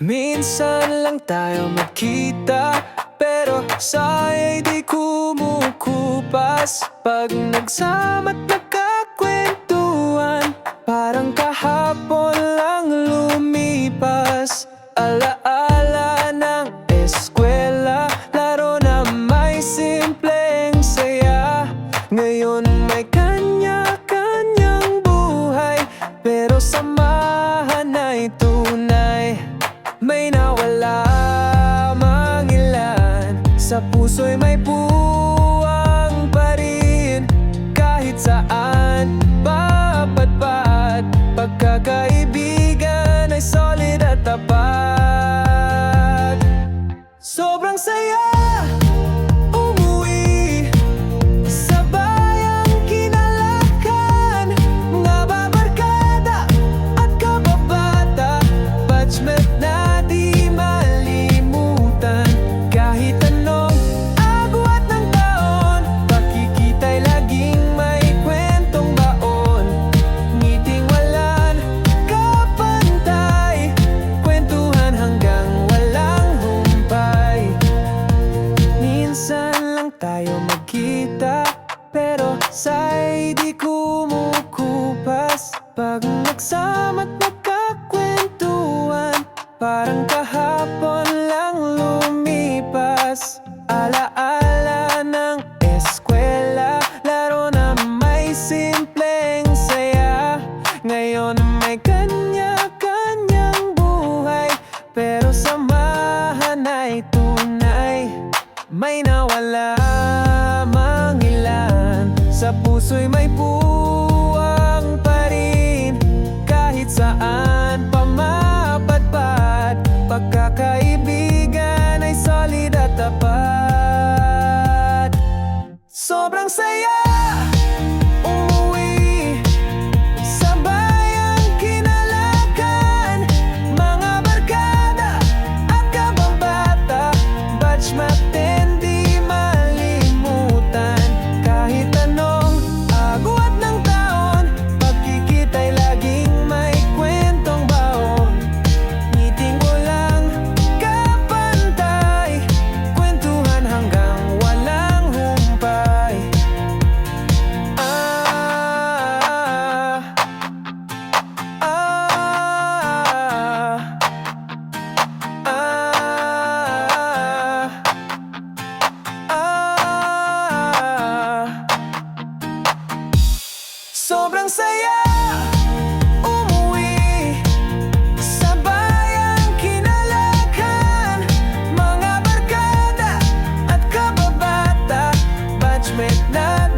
Minsan lang tayo magkita, pero sa'y di kumukupas. Pag nagsama't nagkakwentuhan, parang kahapon lang lumipas. Alaala ng eskwela, laro na may simpleng saya. Ngayon may kanya-kanyang buhay, pero samahan ay tunay. May nawala mang ilan, sa puso'y may puwang pa rin. Kahit saan papadpad, pagkakaibigan ay solid at tapat. Sobrang saya umuwi sa bayang kinalakan. Mga babarkada at kababata, batchmate na di malimutan. Kahit anong agwat ng taon, pakikita'y laging may kwentong baon. Ngiting walang kapantay, kwentuhan hanggang walang humpay. Minsan lang tayo magkita, pero sa'y di kumukupas. Pag nagsama't nagkakwentuhan, parang kahapon lang lumipas. Alaala ng eskwela, laro na may simpleng saya. Ngayon may kanya-kanyang buhay, pero samahan ay tunay. May nawala mang ilan, sa puso'y may puwang pa rin. Kahit saan pa mapadpad, pagkakaibigan ay solid at tapat. Sobrang saya umuwi sa bayang kinalakan. Mga barkada at kababata, batchmate din di malimutan. Kahit anong agwat ng taon, pagkikita'y laging may kwentong baon. Ngiting walang kapantay, kwentuhan hanggang walang humpay. Sobrang saya umuwi sa bayang kinalakan. Mga barkada at kababata, batchmate na